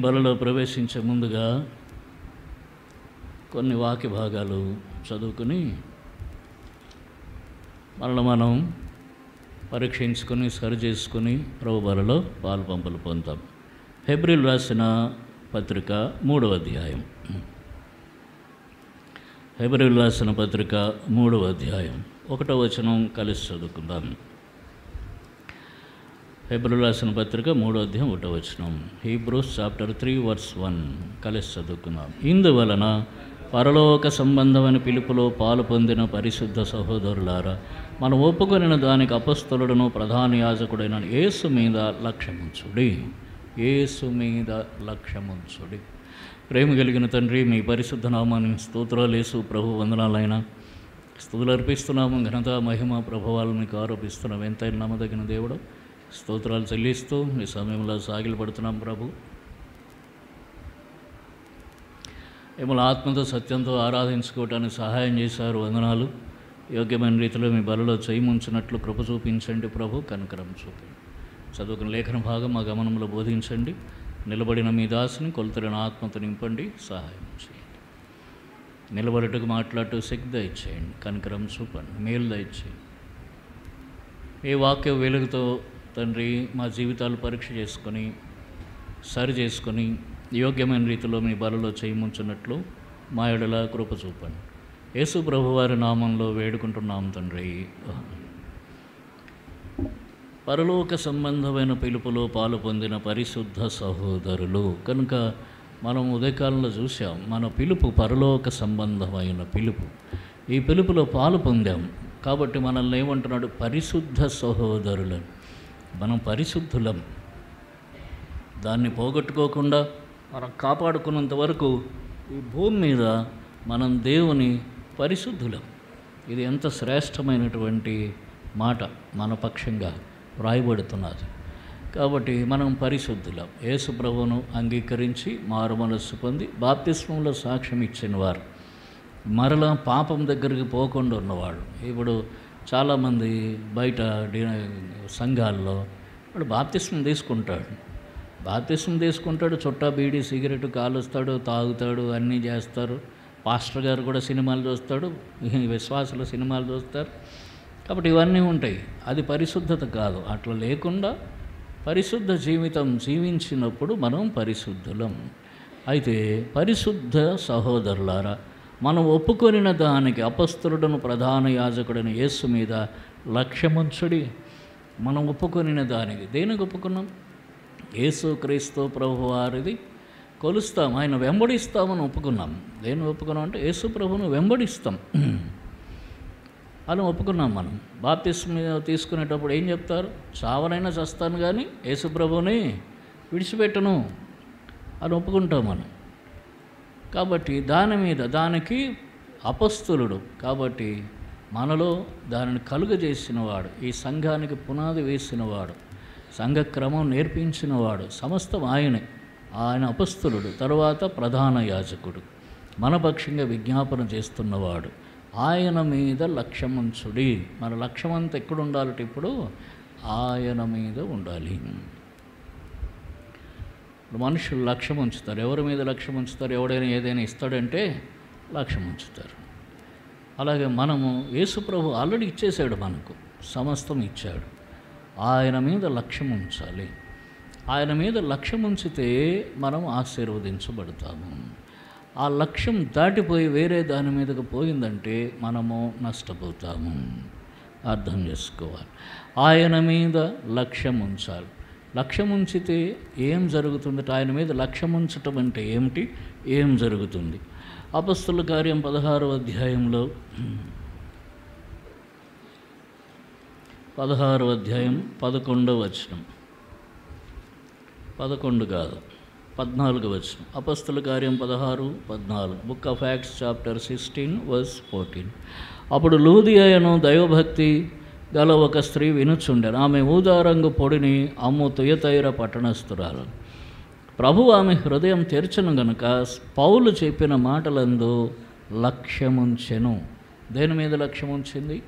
బలలో ప్రవేశించే ముందుగా కొన్ని వాక్య భాగాలు చదువుకుని మనం పరీక్షించుకొని సరి చేసుకుని ప్రభు బలలో పాలు పంపులు పొందాం. హెబ్రీలు రాసిన పత్రిక 3వ అధ్యాయం. హెబ్రీలు రాసిన పత్రిక 3వ అధ్యాయం 1వ వచనం కలిసి చదువుకుందాం. హెబ్రీలు రాసిన పత్రిక 3వ అధ్యాయం 1వ వచనం. హీబ్రూస్ చాప్టర్ 3 verse 1 కలిసి చదువుకుందాం. ఇందువలన పరలోక సంబంధమైన పిలుపులో పాలు పొందిన పరిశుద్ధ సహోదరులారా, మనం ఒప్పుకొనిన దానికి అపొస్తలుడును ప్రధాన యాజకుడైన యేసు మీద లక్ష్యముంచుడి. యేసు మీద లక్ష్యముంచుడి. ప్రేమ కలిగిన తండ్రి, మీ పరిశుద్ధ నామాన్ని స్తోత్రాలు యేసు ప్రభు వందనాలైనా స్తుతులు అర్పిస్తున్నాము. ఘనత మహిమ ప్రభావాలు మీకు ఆరోపిస్తున్నాం. ఎంతైనా నమ్మదగిన దేవుడు, స్తోత్రాలు చెల్లిస్తూ ఈ సమయంలో సాగిలపడుతున్నాం. ప్రభు, మిమ్మల్ని ఆత్మతో సత్యంతో ఆరాధించుకోవటానికి సహాయం చేశారు. వందనాలు. యోగ్యమైన రీతిలో మీ బలలో చేయముంచినట్లు కృప చూపించండి ప్రభు, కనికరం చూపండి. చదువుకున్న లేఖన భాగం మా గమనంలో బోధించండి. నిలబడిన మీ దాసుని కొలుతున్న ఆత్మతో నింపండి, సహాయం చేయండి. నిలబడటకు మాట్లాడుతూ శక్తి దయచేయండి, కనికరం చూపండి, మేలు దయచేయండి. ఏ వాక్య వెలుగుతో తండ్రి మా జీవితాలు పరీక్ష చేసుకొని సరి చేసుకొని యోగ్యమైన రీతిలో మీ బలలో చేయముంచున్నట్లు మా ఎడల కృప చూపండి. యేసు ప్రభువారి నామంలో వేడుకుంటున్నాం తండ్రి. పరలోక సంబంధమైన పిలుపులో పాలు పొందిన పరిశుద్ధ సహోదరులు కనుక మనం ఉదయకాలంలో చూసాం. మన పిలుపు పరలోక సంబంధమైన పిలుపు. ఈ పిలుపులో పాలు పొందాం కాబట్టి మనల్ని ఏమంటున్నాడు? పరిశుద్ధ సహోదరులను. మనం పరిశుద్ధులం. దాన్ని పోగొట్టుకోకుండా మనం కాపాడుకున్నంత వరకు ఈ భూమి మీద మనం దేవుని పరిశుద్ధులం. ఇది ఎంత శ్రేష్టమైనటువంటి మాట మన పక్షంగా వ్రాయబడుతున్నది. కాబట్టి మనం పరిశుద్ధులం. యేసు ప్రభువును అంగీకరించి మారు మనస్సు పొంది బాప్తిస్మంలో సాక్ష్యం ఇచ్చిన వారు, మరలా పాపం దగ్గరికి పోకుండా ఉన్నవాడు. ఇప్పుడు చాలామంది బయట సంఘాల్లో వాడు బాప్తిస్మం తీసుకుంటాడు, చుట్టా బీడీ సిగరెట్ కాలుస్తాడు, తాగుతాడు, అన్నీ చేస్తారు. పాస్టర్ గారు కూడా సినిమాలు చూస్తాడు, విశ్వాసులు సినిమాలు చూస్తారు. కాబట్టి ఇవన్నీ ఉంటాయి. అది పరిశుద్ధత కాదు. అట్లా లేకుండా పరిశుద్ధ జీవితం జీవించినప్పుడు మనం పరిశుద్ధులం. అయితే పరిశుద్ధ సహోదరులారా, మనం ఒప్పుకొనిన దానికి అపొస్తలుడును ప్రధాన యాజకుడైన యేసు మీద లక్ష్యముంచుడి. మనం ఒప్పుకొనిన దానికి దేనికి ఒప్పుకున్నాం? యేసు క్రీస్తు ప్రభు వారిది కొలుస్తాం, ఆయన వెంబడిస్తామని ఒప్పుకున్నాం. దేన్ని ఒప్పుకున్నాం అంటే యేసు ప్రభువును వెంబడిస్తాం అని ఒప్పుకున్నాం. మనం బాప్తిస్మం తీసుకునేటప్పుడు ఏం చెప్తారు? చావనైనా చస్తాను కానీ యేసు ప్రభువుని విడిచిపెట్టను అని ఒప్పుకుంటాం మనం. కాబట్టి దానికి అపొస్తలుడు కాబట్టి మనలో దానిని కలుగజేసినవాడు, ఈ సంఘానికి పునాది వేసినవాడు, సంఘక్రమం నేర్పించినవాడు, సమస్తం ఆయనే. ఆయన అపొస్తలుడు, తర్వాత ప్రధాన యాజకుడు, మన పక్షంగా విజ్ఞాపన చేస్తున్నవాడు. ఆయన మీద లక్ష్యముంచుడి. మన లక్ష్యం అంతా ఎక్కడ ఉండాలంటే ఇప్పుడు ఆయన మీద ఉండాలి. మనుషులు లక్ష్యం ఉంచుతారు. ఎవరి మీద లక్ష్యం ఉంచుతారు? ఎవడైనా ఏదైనా ఇస్తాడంటే లక్ష్యం ఉంచుతారు. అలాగే మనము యేసు ప్రభు ఆల్రెడీ ఇచ్చేశాడు, మనకు సమస్తం ఇచ్చాడు. ఆయన మీద లక్ష్యం ఉంచాలి. ఆయన మీద లక్ష్యం ఉంచితే మనం ఆశీర్వదించబడతాము. ఆ లక్ష్యం దాటిపోయి వేరే దాని మీదకు పోయిందంటే మనము నష్టపోతాము. అర్థం చేసుకోవాలి. ఆయన మీద లక్ష్యం ఉంచాలి. లక్ష్యం ఉంచితే ఏం జరుగుతుందట? ఆయన మీద లక్ష్యం ఉంచటం అంటే ఏమిటి? ఏం జరుగుతుంది? అపొస్తలుల కార్యం 16వ అధ్యాయంలో 16వ అధ్యాయం 11వ వచనం, 11 కాదు 14వ వచనం. అపొస్తలుల కార్యం 16:14. Book of acts chapter 16 verse 14. అప్పుడు లూదియను దైవభక్తి గల ఒక స్త్రీ వినుచుండెను. ఆమె ఊదారంగు పొడిని అమ్ము తుయతైర పట్టణస్థురాలు. ప్రభు ఆమె హృదయం తెరచను గనుక పౌలు చెప్పిన మాటలందు లక్ష్యముంచెను. దేని మీద లక్ష్యముంచింది?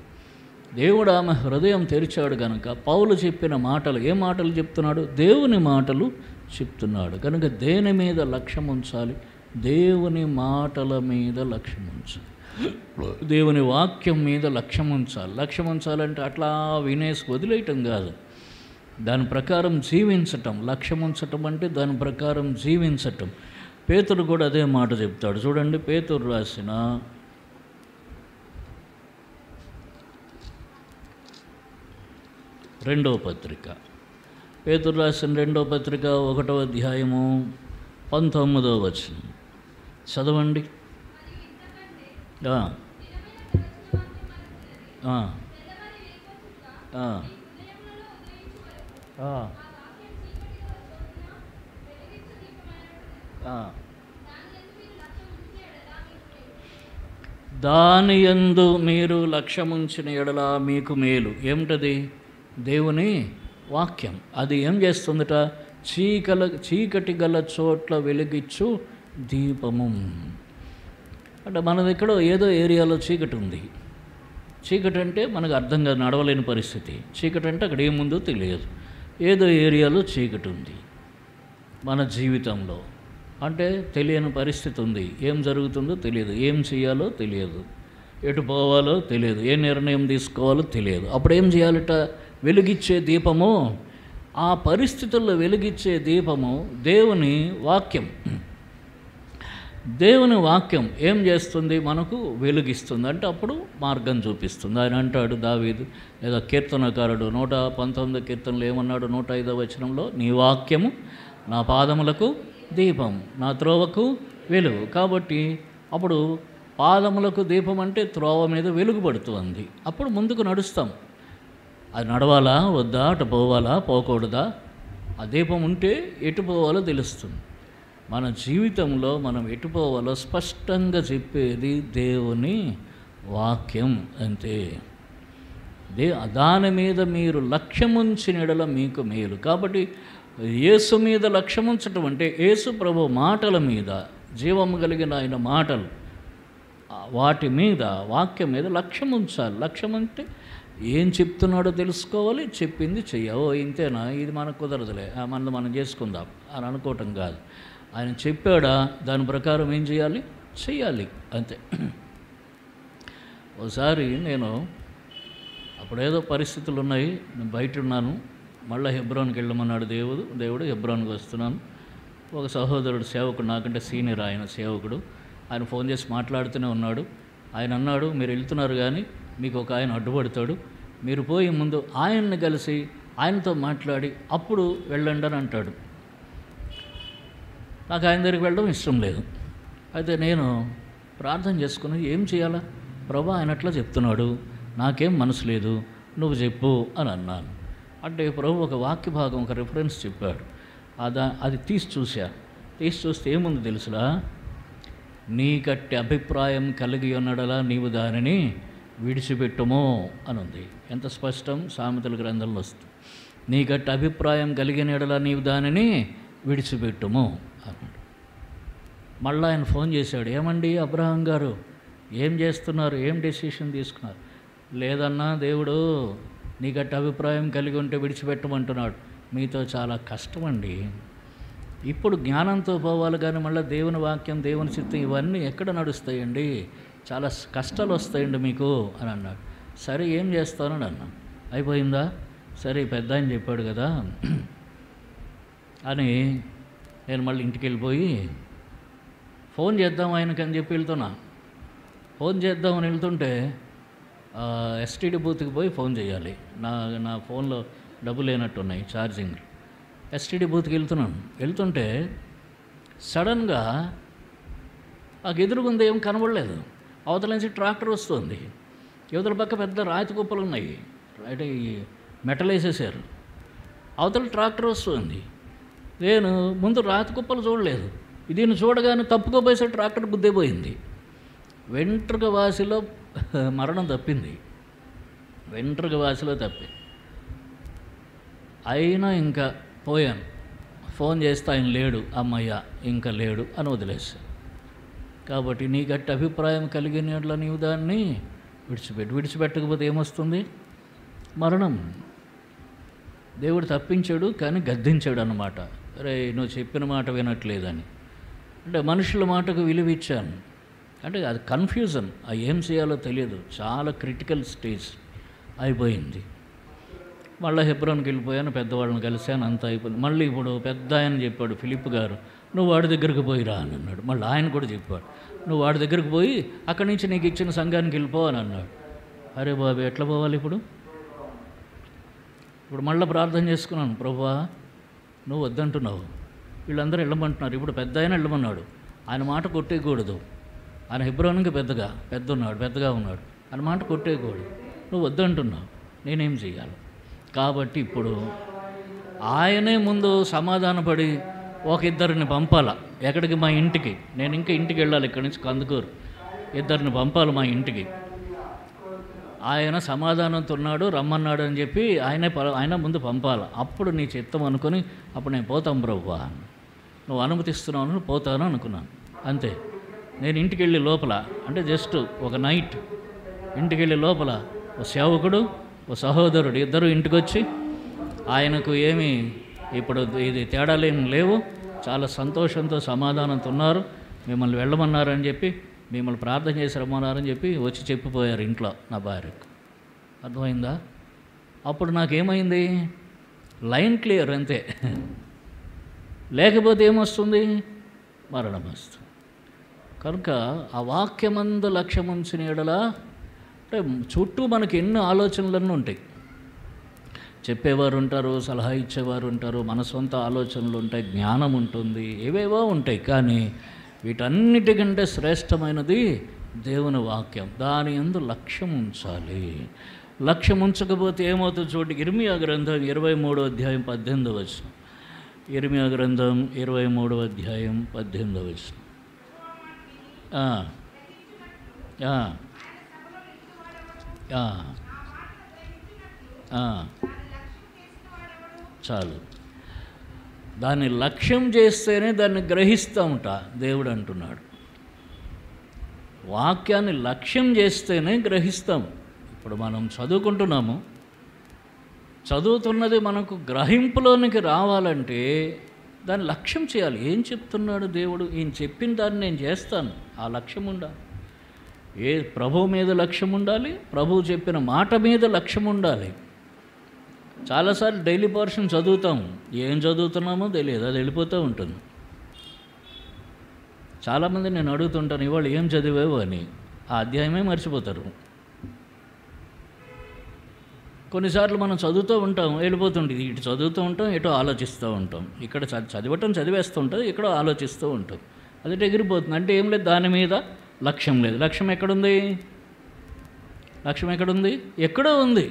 దేవుడు ఆమె హృదయం తెరిచాడు గనుక పౌలు చెప్పిన మాటలు, ఏ మాటలు చెప్తున్నాడు? దేవుని మాటలు చెప్తున్నాడు. కనుక దేని మీద లక్ష్యం ఉంచాలి? దేవుని మాటల మీద లక్ష్యం ఉంచాలి, దేవుని వాక్యం మీద లక్ష్యం ఉంచాలి. లక్ష్యం ఉంచాలంటే అట్లా వినేసి వదిలేయటం కాదు, దాని ప్రకారం జీవించటం. లక్ష్యం ఉంచటం అంటే దాని ప్రకారం జీవించటం. పేతురు కూడా అదే మాట చెప్తాడు. చూడండి, పేతురు రాసిన రెండవ పత్రిక, పేతురు రాసిన రెండవ పత్రిక 1వ అధ్యాయము 19వ వచనం చదవండి. దాని యందు మీరు లక్ష్యముంచిన ఎడల మీకు మేలు. ఏమిటది? దేవుని వాక్యం. అది ఏం చేస్తుందట? చీకటి గల చోట్ల వెలిగిచ్చు దీపము. అంటే మన దగ్గర ఏదో ఏరియాలో చీకటి ఉంది. చీకటి అంటే మనకు అర్థం కాదు, నడవలేని పరిస్థితి. చీకటి అంటే అక్కడ ఏముందో తెలియదు. ఏదో ఏరియాలో చీకటి ఉంది మన జీవితంలో. అంటే తెలియని పరిస్థితి ఉంది, ఏం జరుగుతుందో తెలియదు, ఏం చేయాలో తెలియదు, ఎటు పోవాలో తెలియదు, ఏ నిర్ణయం తీసుకోవాలో తెలియదు. అప్పుడు ఏం చేయాలట? వెలిగిచ్చే దీపము. ఆ పరిస్థితుల్లో వెలిగిచ్చే దీపము దేవుని వాక్యం. దేవుని వాక్యం ఏం చేస్తుంది? మనకు వెలుగిస్తుంది. అంటే అప్పుడు మార్గం చూపిస్తుంది. ఆయన అంటాడు, దావీదు లేదా కీర్తనకారుడు 119 కీర్తనలో ఏమన్నాడు? 105వ వచనంలో, నీ వాక్యము నా పాదములకు దీపం, నా త్రోవకు వెలుగు. కాబట్టి అప్పుడు పాదములకు దీపం అంటే త్రోవ మీద వెలుగు పడుతుంది. అప్పుడు ముందుకు నడుస్తాం. అది నడవాలా వద్దా, అటు పోవాలా పోకూడదా, ఆ దీపం ఉంటే ఎటు పోవాలో తెలుస్తుంది. మన జీవితంలో మనం ఎటు పోవాలో స్పష్టంగా చెప్పేది దేవుని వాక్యం అంతే. దాని మీద మీరు లక్ష్యముంచిన ఎడల మీకు మేలు. కాబట్టి యేసు మీద లక్ష్యముంచటం అంటే యేసు ప్రభు మాటల మీద, జీవము కలిగిన ఆయన మాటలు, వాటి మీద, వాక్యం మీద లక్ష్యం ఉంచాలి. లక్ష్యం అంటే ఏం చెప్తున్నాడో తెలుసుకోవాలి, చెప్పింది చెయ్యాలి. ఓ ఇంతేనా, ఇది మనకు కుదరదులే, మనం చేసుకుందాం అని అనుకోవటం కాదు. ఆయన చెప్పాడా, దాని ప్రకారం ఏం చేయాలి, చెయ్యాలి అంతే. ఒకసారి నేను అప్పుడేదో పరిస్థితులు ఉన్నాయి, నేను బయట ఉన్నాను, మళ్ళీ హెబ్రోన్కి వెళ్ళమన్నాడు దేవుడు. హెబ్రోన్కి వస్తున్నాను. ఒక సహోదరుడు సేవకుడు, నాకంటే సీనియర్ ఆయన సేవకుడు, ఆయన ఫోన్ చేసి మాట్లాడుతూనే ఉన్నాడు. ఆయన అన్నాడు, మీరు వెళ్తున్నారు కానీ మీకు ఒక ఆయన అడ్డుపడతాడు, మీరు పోయి ముందు ఆయన్ని కలిసి ఆయనతో మాట్లాడి అప్పుడు వెళ్ళండి అని అంటాడు. నాకు ఆయన దగ్గరికి వెళ్ళడం ఇష్టం లేదు. అయితే నేను ప్రార్థన చేసుకుని ఏం చేయాలా ప్రభా, ఆయన అట్లా చెప్తున్నాడు, నాకేం మనసు లేదు, నువ్వు చెప్పు అని అన్నాను. అంటే ప్రభు ఒక వాక్య భాగం, ఒక రిఫరెన్స్ చెప్పాడు. అది తీసి చూస్తే ఏముంది తెలుసులా? నీకట్టి అభిప్రాయం కలిగి ఉన్నడలా నీవు దానిని విడిచిపెట్టుమో అని ఉంది. ఎంత స్పష్టం, సామెతల గ్రంథంలో వస్తుంది. నీకట్టి అభిప్రాయం కలిగిన ఎడలా నీవు దానిని విడిచిపెట్టుము అన్నాడు. మళ్ళీ ఆయన ఫోన్ చేశాడు, ఏమండి అబ్రహాం గారు, ఏం చేస్తున్నారు, ఏం డెసిషన్ తీసుకున్నారు? లేదన్నా, దేవుడు నీకట్టి అభిప్రాయం కలిగి ఉంటే విడిచిపెట్టమంటున్నాడు. మీతో చాలా కష్టమండి. ఇప్పుడు జ్ఞానంతో పోవాలి కానీ మళ్ళీ దేవుని వాక్యం, దేవుని చిత్తం ఇవన్నీ ఎక్కడ నడుస్తాయండి, చాలా కష్టాలు వస్తాయండి మీకు అని అన్నాడు. సరే ఏం చేస్తానని అన్నా. అయిపోయిందా? సరే పెద్ద ఆయన చెప్పాడు కదా అని నేను మళ్ళీ ఇంటికి వెళ్ళిపోయి ఫోన్ చేద్దాం ఆయనకని చెప్పి వెళ్తున్నా. ఫోన్ చేద్దామని వెళ్తుంటే ఎస్టీడీ బూత్కి పోయి ఫోన్ చేయాలి. నా ఫోన్లో డబ్బులు లేనట్టున్నాయి, ఛార్జింగ్. ఎస్టీడీ బూత్కి వెళ్తుంటే సడన్గా నాకు ఎదురుగుంది, ఏం కనబడలేదు. అవతల నుంచి ట్రాక్టర్ వస్తుంది, యువతల పక్క పెద్ద రాతి కుప్పలు ఉన్నాయి, అంటే ఈ మెటల్ వేసేసారు. అవతల ట్రాక్టర్ వస్తుంది. నేను ముందు రాతి కుప్పలు చూడలేదు, దీన్ని చూడగానే తప్పుకోపోయేసే ట్రాక్టర్ గుద్దేపోయింది. వెంట్రుక వాసిలో మరణం తప్పింది, వెంట్రుక వాసిలో తప్పింది. అయినా ఇంకా పోయాను. ఫోన్ చేస్తే ఆయన లేడు, అమ్మయ్య ఇంకా లేడు అని వదిలేశాను. కాబట్టి నీ గట్టి అభిప్రాయం కలిగినట్ల నీవు దాన్ని విడిచిపెట్టకపోతే ఏమొస్తుంది? మరణం. దేవుడు తప్పించాడు కానీ గద్దించాడు అన్నమాట. రే నువ్వు చెప్పిన మాట వినట్లేదని. అంటే మనుషుల మాటకు విలువ ఇచ్చాను. అంటే అది కన్ఫ్యూజన్, ఏం చేయాలో తెలియదు, చాలా క్రిటికల్ స్టేజ్ అయిపోయింది. మళ్ళీ హెబ్రోన్కి వెళ్ళిపోయాను, పెద్దవాళ్ళని కలిశాను, అంతా అయిపోయింది. మళ్ళీ ఇప్పుడు పెద్ద ఆయన చెప్పాడు, ఫిలిప్ గారు, నువ్వు వాడి దగ్గరికి పోయి రా అని అన్నాడు. మళ్ళీ ఆయన కూడా చెప్పాడు, నువ్వు వాడి దగ్గరికి పోయి అక్కడి నుంచి నీకు ఇచ్చిన సంఘానికి వెళ్ళిపో అని అన్నాడు. అరే బాబు ఎట్లా పోవాలి ఇప్పుడు మళ్ళీ ప్రార్థన చేసుకున్నాను, ప్రభువా నువ్వు వద్దంటున్నావు, వీళ్ళందరూ వెళ్ళమంటున్నారు, ఇప్పుడు పెద్ద ఆయన వెళ్ళమన్నాడు, ఆయన మాట కొట్టేయకూడదు, ఆయన హెబ్రోన్కి పెద్దగా ఉన్నాడు, ఆయన మాట కొట్టేయకూడదు, నువ్వు వద్దంటున్నావు, నేనేం చేయాలి? కాబట్టి ఇప్పుడు ఆయనే ముందు సమాధానపడి ఒక ఇద్దరిని పంపాల. ఎక్కడికి? మా ఇంటికి. నేను ఇంకా ఇంటికి వెళ్ళాలి, ఇక్కడి నుంచి కందుకూరు. ఇద్దరిని పంపాలి మా ఇంటికి. ఆయన సమాధానంతో ఉన్నాడు, రమ్మన్నాడు అని చెప్పి ఆయన ముందు పంపాలి. అప్పుడు నీ చిత్తం అనుకొని అప్పుడు నేను పోతాం ప్రభువా, నువ్వు అనుమతిస్తున్నావు, పోతాను అనుకున్నాను. అంతే. నేను ఇంటికి వెళ్ళి లోపల, అంటే జస్ట్ ఒక నైట్ ఇంటికి వెళ్ళి లోపల ఓ సేవకుడు ఓ సహోదరుడు ఇద్దరు ఇంటికి వచ్చి ఆయనకు ఏమీ ఇప్పుడు ఇది తేడాలేం లేవు, చాలా సంతోషంతో సమాధానంతో ఉన్నారు, మిమ్మల్ని వెళ్ళమన్నారని చెప్పి, మిమ్మల్ని ప్రార్థన చేసి రమ్మన్నారని చెప్పి వచ్చి చెప్పిపోయారు ఇంట్లో నా భార్యకు. అర్థమైందా? అప్పుడు నాకేమైంది? లైన్ క్లియర్ అంతే. లేకపోతే ఏమొస్తుంది? మరణం వస్తుంది. కనుక ఆ వాక్యమందు లక్ష్యముంచిన యెడల, అంటే చుట్టూ మనకి ఎన్నో ఆలోచనలన్నీ ఉంటాయి, చెప్పేవారు ఉంటారు, సలహా ఇచ్చేవారు ఉంటారు, మన సొంత ఆలోచనలు ఉంటాయి, జ్ఞానం ఉంటుంది, ఏవేవో ఉంటాయి. కానీ వీటన్నిటికంటే శ్రేష్టమైనది దేవుని వాక్యం. దాని యందు లక్ష్యం ఉంచాలి. లక్ష్యం ఉంచకపోతే ఏమవుతుంది చూడండి. ఇర్మియా గ్రంథం 23వ అధ్యాయం 18వ వచనం. ఇర్మియా గ్రంథం 23వ అధ్యాయం 18వ వచనం. చాలు. దాన్ని లక్ష్యం చేస్తేనే దాన్ని గ్రహిస్తూ ఉంటా దేవుడు అంటున్నాడు. వాక్యాన్ని లక్ష్యం చేస్తేనే గ్రహిస్తాం. ఇప్పుడు మనం చదువుకుంటున్నాము, చదువుతున్నది మనకు గ్రహింపులోనికి రావాలంటే దాన్ని లక్ష్యం చేయాలి. ఏం చెప్తున్నాడు దేవుడు? ఈయన చెప్పిన దాన్ని నేను చేస్తాను, ఆ లక్ష్యం ఉండాలి. ప్రభువు మీద లక్ష్యం ఉండాలి, ప్రభువు చెప్పిన మాట మీద లక్ష్యం ఉండాలి. చాలాసార్లు డైలీ పోర్షన్ చదువుతాం, ఏం చదువుతున్నామో తెలియదు, అది వెళ్ళిపోతూ ఉంటుంది. చాలామంది నేను అడుగుతుంటాను, ఇవాళ ఏం చదివావు అని, ఆ అధ్యాయమే మర్చిపోతారు. కొన్నిసార్లు మనం చదువుతూ ఉంటాం, వెళ్ళిపోతుంటుంది, ఇటు చదువుతూ ఉంటాం, ఎటో ఆలోచిస్తూ ఉంటాం. ఇక్కడ చదివేస్తూ ఉంటుంది, ఇక్కడ ఆలోచిస్తూ ఉంటాం, అది ఎగిరిపోతుంది. అంటే ఏం లేదు, దాని మీద లక్ష్యం లేదు. లక్ష్యం ఎక్కడుంది? ఎక్కడో ఉంది.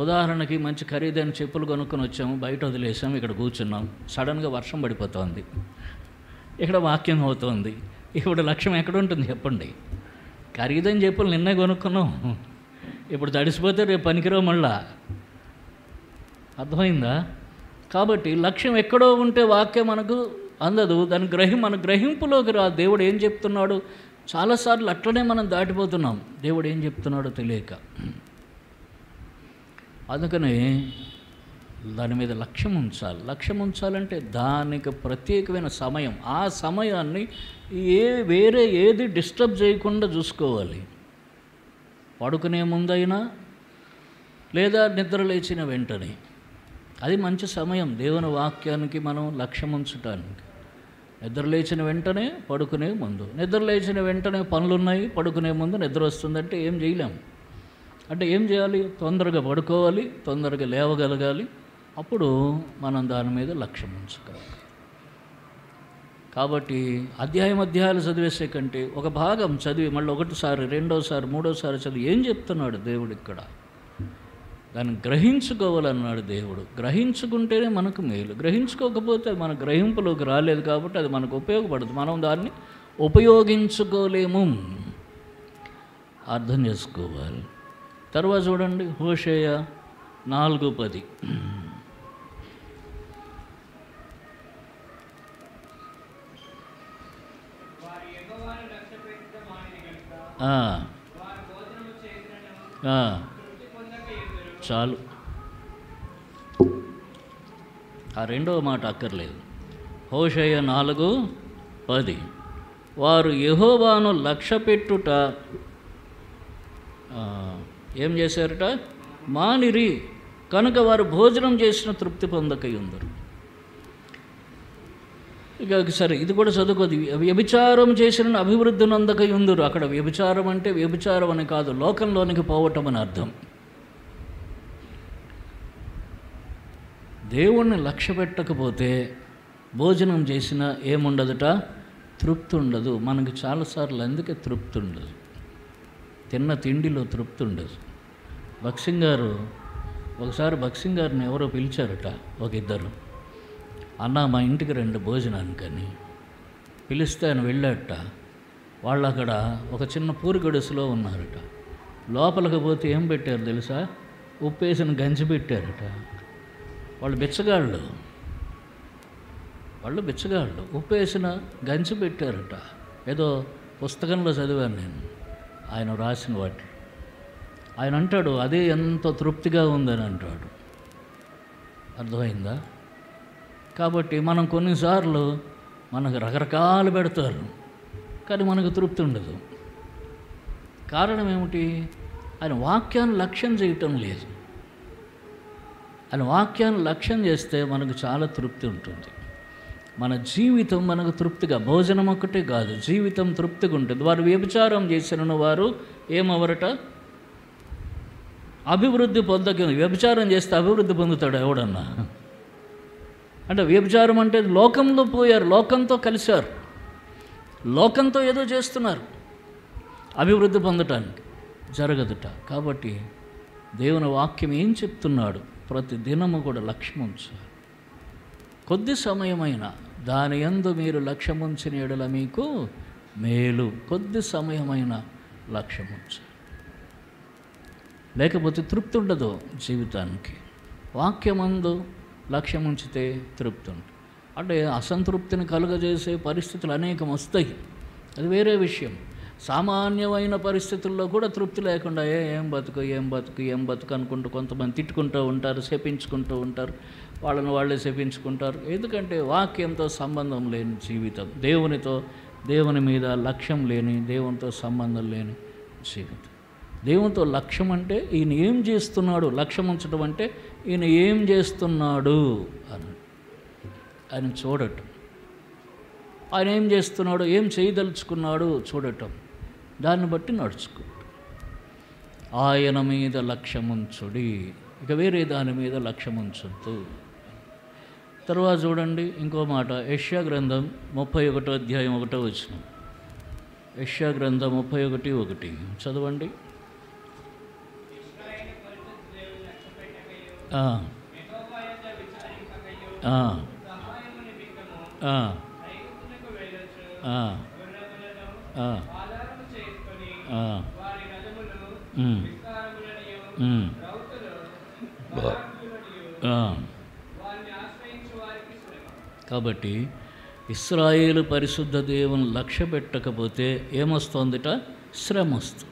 ఉదాహరణకి మంచి ఖరీదైన చెప్పులు కొనుక్కొని వచ్చాము, బయట వదిలేసాము, ఇక్కడ కూర్చున్నాం, సడన్గా వర్షం పడిపోతుంది, ఇక్కడ వాక్యం అవుతుంది. ఇప్పుడు లక్ష్యం ఎక్కడ ఉంటుంది చెప్పండి? ఖరీదైన చెప్పులు నిన్నే కొనుక్కున్నాం, ఇప్పుడు తడిసిపోతే రేపు పనికిరావు మళ్ళా. అర్థమైందా? కాబట్టి లక్ష్యం ఎక్కడో ఉంటే వాక్యం మనకు అందదు, దాని మన గ్రహింపులోకి రా. దేవుడు ఏం చెప్తున్నాడు? చాలాసార్లు అట్లనే మనం దాటిపోతున్నాం, దేవుడు ఏం చెప్తున్నాడో తెలియక. అందుకని దాని మీద లక్ష్యం ఉంచాలి. లక్ష్యం ఉంచాలంటే దానికి ప్రత్యేకమైన సమయం, ఆ సమయాన్ని వేరే ఏది డిస్టర్బ్ చేయకుండా చూసుకోవాలి. పడుకునే ముందైనా లేదా నిద్ర లేచిన వెంటనే, అది మంచి సమయం దేవుని వాక్యానికి మనం లక్ష్యం ఉంచటానికి. నిద్ర లేచిన వెంటనే, పడుకునే ముందు. నిద్ర లేచిన వెంటనే పనులున్నాయి, పడుకునే ముందు నిద్ర వస్తుందంటే ఏం చేయలేం. అంటే ఏం చేయాలి? తొందరగా పడుకోవాలి, తొందరగా లేవగలగాలి, అప్పుడు మనం దాని మీద లక్ష్యం ఉంచుకోవాలి. కాబట్టి అధ్యాయాలు చదివేసే కంటే ఒక భాగం చదివి మళ్ళీ ఒకటిసారి, రెండోసారి, మూడోసారి చదివి ఏం చెప్తున్నాడు దేవుడు ఇక్కడ, దాన్ని గ్రహించుకోవాలన్నాడు దేవుడు. గ్రహించుకుంటేనే మనకు మేలు. గ్రహించుకోకపోతే మన గ్రహింపులోకి రాలేదు కాబట్టి అది మనకు ఉపయోగపడదు, మనం దాన్ని ఉపయోగించుకోలేము. అర్థం చేసుకోవాలి. తర్వాత చూడండి, హోషేయ 4:10. చాలు. ఆ రెండవ మాట అక్కర్లేదు. హోషేయ 4:10 వారు యెహోవాను లక్ష్యపెట్టుట ఏం చేశారట? మానిరి, కనుక వారు భోజనం చేసిన తృప్తి పొందకయుందరు. ఇక సరే, ఇది కూడా చదువుకోదు. వ్యభిచారం చేసిన అభివృద్ధి నొందకయుందరు. అక్కడ వ్యభిచారం అంటే వ్యభిచారం అని కాదు, లోకంలోనికి పోవటం అని అర్థం. దేవుణ్ణి లక్ష్య పెట్టకపోతే భోజనం చేసినా ఏముండదుట? తృప్తి ఉండదు. మనకు చాలాసార్లు అందుకే తృప్తి ఉండదు, తిన్న తిండిలో తృప్తి ఉండదు. భక్సింగ్ గారు ఒకసారి భక్సింగ్ గారిని ఎవరో పిలిచారట, ఒక ఇద్దరు. అన్న మా ఇంటికి రండి భోజనానికని పిలిస్తే ఆయన వెళ్ళాడట. వాళ్ళు అక్కడ ఒక చిన్న పూరి గడుసులో ఉన్నారట. లోపలికి పోతే ఏం పెట్టారు తెలుసా? ఉప్పేసిన గంజి పెట్టారట. వాళ్ళు బిచ్చగాళ్ళు, ఉప్పేసిన గంజి పెట్టారట. ఏదో పుస్తకంలో చదివాను నేను, ఆయన రాసిన వాటి. ఆయన అంటాడు అదే ఎంతో తృప్తిగా ఉందని అంటాడు. అర్థమైందా? కాబట్టి మనం కొన్నిసార్లు మనకు రకరకాలు పెడతారు, కానీ మనకు తృప్తి ఉండదు. కారణం ఏమిటి? ఆయన వాక్యాన్ని లక్ష్యం చేయటం లేదు. ఆయన వాక్యాన్ని లక్ష్యం చేస్తే మనకు చాలా తృప్తి ఉంటుంది. మన జీవితం మనకు తృప్తిగా, భోజనం ఒక్కటే కాదు, జీవితం తృప్తిగా ఉంటుంది. వారు వ్యభిచారం చేసిన వారు ఏమవరట? అభివృద్ధి పొందక. వ్యభిచారం చేస్తే అభివృద్ధి పొందుతాడు ఎవడన్నా? అంటే వ్యభిచారం అంటే లోకంలో పోయారు, లోకంతో కలిశారు, లోకంతో ఏదో చేస్తున్నారు, అభివృద్ధి పొందటానికి జరగదుట. కాబట్టి దేవుని వాక్యం ఏం చెప్తున్నాడు? ప్రతి దినము కూడా లక్ష్యం ఉంచాలి. కొద్ది సమయమైన దాని యందు మీరు లక్ష్యం ఉంచిన యెడల మీకు మేలు. కొద్ది సమయమైన లక్ష్యం ఉంచాలి, లేకపోతే తృప్తి ఉండదు జీవితానికి. వాక్యమందు లక్ష్యం ఉంచితే తృప్తి ఉంటుంది. అంటే అసంతృప్తిని కలుగజేసే పరిస్థితులు అనేకం వస్తాయి, అది వేరే విషయం. సామాన్యమైన పరిస్థితుల్లో కూడా తృప్తి లేకుండా ఏం బతుకు అనుకుంటూ కొంతమంది తిట్టుకుంటూ ఉంటారు, శపించుకుంటూ ఉంటారు, వాళ్ళని వాళ్ళే శపించుకుంటారు. ఎందుకంటే వాక్యంతో సంబంధం లేని జీవితం, దేవుని మీద లక్ష్యం లేని, దేవునితో సంబంధం లేని జీవితం. దేవునితో లక్ష్యం అంటే ఈయన ఏం చేస్తున్నాడు, లక్ష్యం ఉంచడం అంటే ఈయన ఏం చేస్తున్నాడు అని ఆయన చూడటం, ఆయన ఏం చేస్తున్నాడు, ఏం చేయదలుచుకున్నాడు చూడటం, దాన్ని బట్టి నడుచుకుంటాడు. ఆయన మీద లక్ష్యం ఉంచుడి, ఇక వేరే దాని మీద లక్ష్యం ఉంచొద్దు. తర్వాత చూడండి ఇంకో మాట, యెషయా గ్రంథం 31:1. యెషయా గ్రంథం 31:1 చదవండి. కాబట్టి ఇశ్రాయేలు పరిశుద్ధ దేవుని లక్ష్య పెట్టకపోతే ఏమొస్తుందిట? శ్రమ వస్తుంది.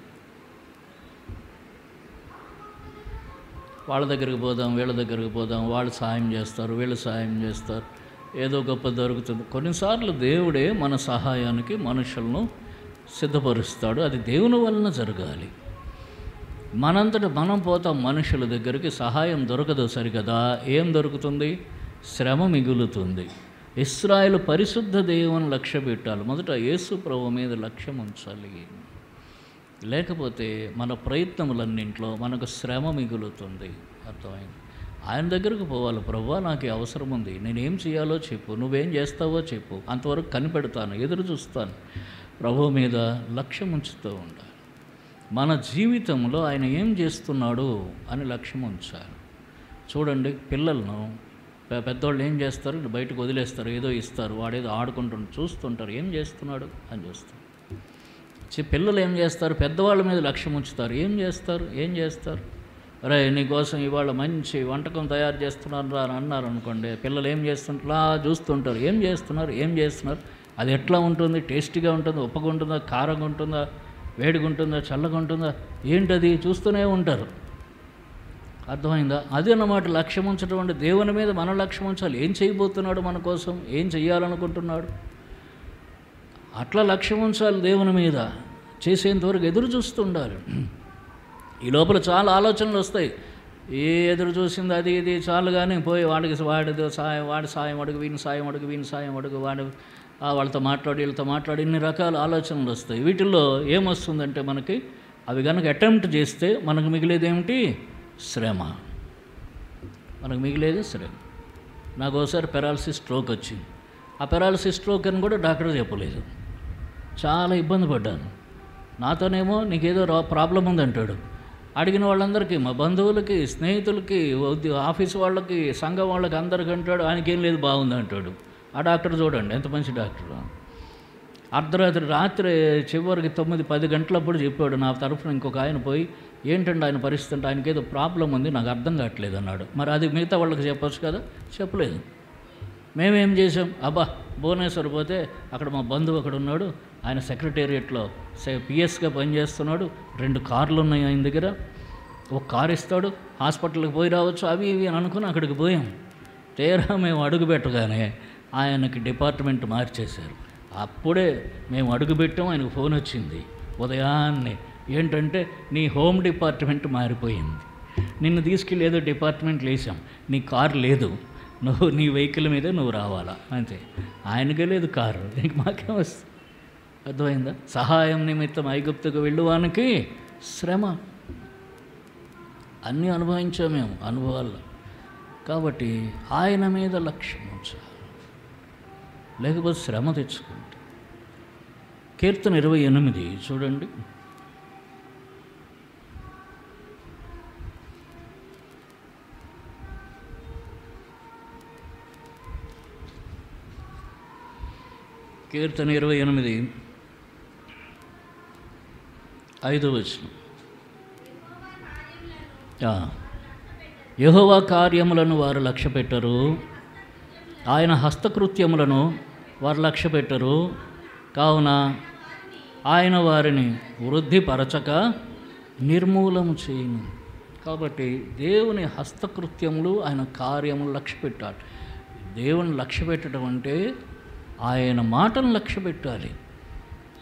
వాళ్ళ దగ్గరికి పోదాం, వీళ్ళ దగ్గరికి పోదాం, వాళ్ళు సాయం చేస్తారు, వీళ్ళు సాయం చేస్తారు, ఏదో గొప్ప దొరుకుతుంది. కొన్నిసార్లు దేవుడే మన సహాయానికి మనుషులను సిద్ధపరుస్తాడు, అది దేవుని వలన జరగాలి. మనంతట మనం పోతాం మనుషుల దగ్గరికి, సహాయం దొరకదు సరికదా. ఏం దొరుకుతుంది? శ్రమ మిగులుతుంది. ఇశ్రాయేలు పరిశుద్ధ దేవుని లక్ష్య పెట్టాలి. మొదట యేసు ప్రభువు మీద లక్ష్యం ఉంచాలి, లేకపోతే మన ప్రయత్నములన్నింట్లో మనకు శ్రమ మిగులుతుంది. అర్థమైంది? ఆయన దగ్గరకు పోవాలి. ప్రభువా నాకు అవసరం ఉంది, నేనేం చేయాలో చెప్పు, నువ్వేం చేస్తావో చెప్పు, అంతవరకు కనిపెడతాను, ఎదురు చూస్తాను. ప్రభువు మీద లక్ష్యం ఉంచుతూ ఉండాలి. మన జీవితంలో ఆయన ఏం చేస్తున్నాడు అని లక్ష్యం ఉంచాలి. చూడండి, పిల్లలను పెద్దవాళ్ళు ఏం చేస్తారు? బయటకు వదిలేస్తారు, ఏదో ఇస్తారు, వాడేదో ఆడుకుంటుంటారు, చూస్తుంటారు, ఏం చేస్తున్నాడు అని చూస్తారు. పిల్లలు ఏం చేస్తారు? పెద్దవాళ్ళ మీద లక్ష్యం ఉంచుతారు. ఏం చేస్తారు? అరే నీకోసం ఇవాళ మంచి వంటకం తయారు చేస్తున్నారు రా అని అన్నారు అనుకోండి, పిల్లలు ఏం చేస్తుంటారు? చూస్తుంటారు, ఏం చేస్తున్నారు, అది ఎట్లా ఉంటుంది, టేస్టీగా ఉంటుందా, ఉప్పగా ఉంటుందా, కారంగా ఉంటుందా, వేడిగా ఉంటుందా, చల్లగా ఉంటుందా, ఏంటది చూస్తూనే ఉంటారు. అర్థమైందా? అది అన్నమాట లక్ష్యం ఉంచడం అంటే. దేవుని మీద మనం లక్ష్యం ఉంచాలి. ఏం చేయబోతున్నాడు మన కోసం, ఏం చెయ్యాలనుకుంటున్నాడు, అట్లా లక్ష్యం ఉంచాలి దేవుని మీద. చేసేంతవరకు ఎదురు చూస్తూ ఉండాలి. ఈ లోపల చాలా ఆలోచనలు వస్తాయి. ఏ ఎదురు చూసింది అది ఇది చాలు కానీ పోయి వాడి సాయం అడుగు, వీని సాయం అడుగు, వీని సాయం అడుగు, వాళ్ళతో మాట్లాడి వీళ్ళతో మాట్లాడి ఇన్ని రకాల ఆలోచనలు వస్తాయి. వీటిల్లో ఏమొస్తుందంటే మనకి అవి కనుక అటెంప్ట్ చేస్తే మనకు మిగిలేది ఏమిటి? శ్రమ. మనకు మిగిలేది శ్రమ. నాకు ఒకసారి పెరాలసిస్ స్ట్రోక్ వచ్చింది. ఆ పెరాలసిస్ స్ట్రోక్ అని కూడా డాక్టర్ చెప్పలేదు. చాలా ఇబ్బంది పడ్డాను. నాతోనేమో నీకేదో ప్రాబ్లం ఉందంటాడు. అడిగిన వాళ్ళందరికీ, మా బంధువులకి, స్నేహితులకి, ఆఫీస్ వాళ్ళకి, సంఘం వాళ్ళకి అందరికీ అంటాడు ఆయనకేం లేదు బాగుంది అంటాడు. ఆ డాక్టర్ చూడండి ఎంత మంచి డాక్టర్. రాత్రి చివరికి 9-10 గంటలప్పుడు చెప్పాడు నా తరఫున ఇంకొక ఆయన పోయి, ఏంటంటే ఆయన పరిస్థితి అంటే ఆయనకేదో ప్రాబ్లం ఉంది నాకు అర్థం కావట్లేదు అన్నాడు. మరి అది మిగతా వాళ్ళకి చెప్పొచ్చు కదా, చెప్పలేదు. మేమేం చేసాం, భువనేశ్వర్ పోతే అక్కడ మా బంధువు అక్కడ ఉన్నాడు, ఆయన సెక్రటేరియట్లో పిఎస్గా పనిచేస్తున్నాడు, 2 కార్లు ఉన్నాయి ఆయన దగ్గర, ఒక కారు ఇస్తాడు, హాస్పిటల్కి పోయి రావచ్చు, అవి ఇవి అని అనుకుని అక్కడికి పోయాం. తీరా మేము అడుగు పెట్టగానే ఆయనకి డిపార్ట్మెంట్ మార్చేశారు. అప్పుడే మేము అడుగుపెట్టాం, ఆయనకు ఫోన్ వచ్చింది ఉదయాన్నే. ఏంటంటే నీ హోమ్ డిపార్ట్మెంట్ మారిపోయింది, నిన్ను తీసుకెళ్ళి ఏదో డిపార్ట్మెంట్లు వేసాం, నీ కారు లేదు, నువ్వు నీ వెహికల్ మీదే నువ్వు రావాలా అంతే. ఆయనకే లేదు కారు, నీకు మాకేం వస్తుంది? అర్థమైందా? సహాయం నిమిత్తం ఐగుప్తుకు వెళ్ళువానికి శ్రమ. అన్నీ అనుభవించాం మేము, అనుభవాల్లో. కాబట్టి ఆయన మీద లక్ష్యం ఉంచాలి, లేకపోతే శ్రమ తెచ్చుకుంటే. కీర్తన 28 చూడండి. కీర్తన 28 5వ వచనం. యెహోవా కార్యములను వారు లక్ష్యపెట్టరు, ఆయన హస్తకృత్యములను వారు లక్ష్యపెట్టరు, కావున ఆయన వారిని వృద్ధిపరచక నిర్మూలము చేయను. కాబట్టి దేవుని హస్తకృత్యములు, ఆయన కార్యములు లక్ష్యపెట్టాలి. దేవుని లక్ష్యపెట్టడం అంటే ఆయన మాటను లక్ష్యపెట్టాలి,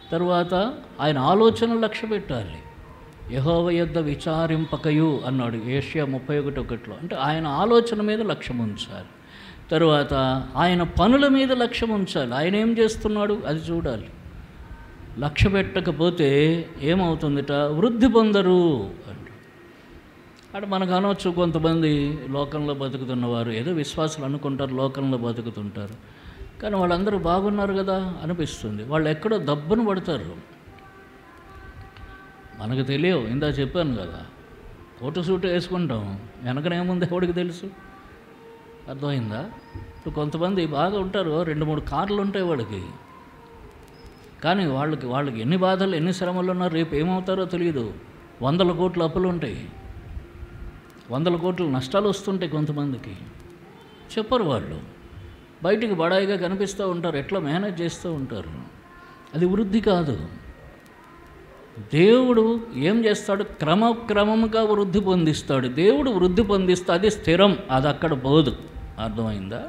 తర్వాత ఆయన ఆలోచనలు లక్ష్యపెట్టాలి. యెహోవా యొద్ద విచారింపకయు అన్నాడు ఏషియా 31:1. అంటే ఆయన ఆలోచన మీద లక్ష్యం ఉంచాలి. తరువాత ఆయన పనుల మీద లక్ష్యం ఉంచాలి. ఆయన ఏం చేస్తున్నాడు అది చూడాలి. లక్ష్య పెట్టకపోతే ఏమవుతుందిట? వృద్ధి పొందరు అంట. అంటే మనకు అనవచ్చు, కొంతమంది లోకంలో బతుకుతున్నవారు ఏదో విశ్వాసాలు అనుకుంటారు, లోకంలో బతుకుతుంటారు, కానీ వాళ్ళందరూ బాగున్నారు కదా అనిపిస్తుంది. వాళ్ళు ఎక్కడో దబ్బును పడతారు, మనకు తెలియవు. ఇందా చెప్పాను కదా, కోటు సూటు వేసుకుంటాం, వెనకనేముంది ఎవడికి తెలుసు? అర్థమైందా? ఇప్పుడు కొంతమంది బాగా ఉంటారు, 2-3 కార్లు ఉంటాయి వాడికి, కానీ వాళ్ళకి ఎన్ని బాధలు ఎన్ని శ్రమలు ఉన్నారు, రేపు ఏమవుతారో తెలియదు. 100 కోట్ల అప్పులు ఉంటాయి, 100 కోట్ల నష్టాలు వస్తుంటాయి. కొంతమందికి చెప్పరు, వాళ్ళు బయటికి బడాయిగా కనిపిస్తూ ఉంటారు, ఎట్లా మేనేజ్ చేస్తూ ఉంటారు. అది వృద్ధి కాదు. దేవుడు ఏం చేస్తాడు? క్రమక్రమముగా వృద్ధి పొందిస్తాడు. దేవుడు వృద్ధి పొందిస్తే అది స్థిరం, అది అక్కడ పోదు. అర్థమైందా?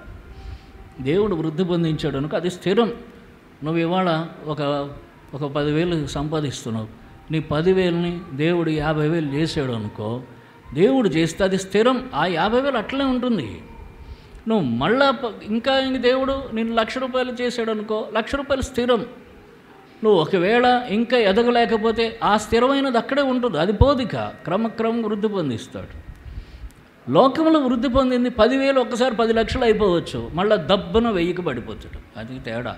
దేవుడు వృద్ధి పొందించాడు అనుకో అది స్థిరం. నువ్వు ఇవాళ ఒక 10,000 సంపాదిస్తున్నావు, నీ 10,000ని దేవుడు 50,000 చేసాడు అనుకో, దేవుడు చేస్తే అది స్థిరం. ఆ 50,000 అట్లనే ఉంటుంది. నువ్వు మళ్ళా ఇంకా దేవుడు నేను ₹1,00,000 చేసాడు అనుకో, ₹1,00,000 స్థిరం. నువ్వు ఒకవేళ ఇంకా ఎదగలేకపోతే ఆ స్థిరమైనది అక్కడే ఉంటుంది, అది పోదిక. క్రమక్రమం వృద్ధి పొందిస్తాడు. లోకంలో వృద్ధి పొందింది 10,000 ఒక్కసారి 10 లక్షలు అయిపోవచ్చు, మళ్ళీ దబ్బన 1000కి పడిపోతాడు. అది తేడా.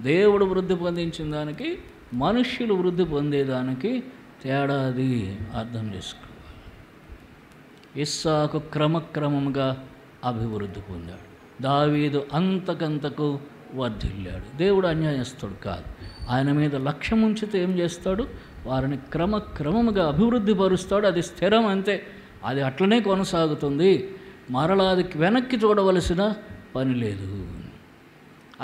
దేవుడు వృద్ధి పొందించిన దానికి మనుష్యులు వృద్ధి పొందేదానికి తేడా, అది అర్థం చేసుకోవాలి. ఇస్సాకు క్రమక్రమంగా అభివృద్ధి పొందాడు, దావీదు అంతకంతకు వర్ధిల్లాడు. దేవుడు అన్యాయస్తుడు కాదు. ఆయన మీద లక్ష్యం ఉంచితే ఏం చేస్తాడు? వారిని క్రమక్రమముగా అభివృద్ధి పరుస్తాడు. అది స్థిరం, అంతే. అది అట్లనే కొనసాగుతుంది. మరలా అది వెనక్కి చూడవలసిన పని లేదు.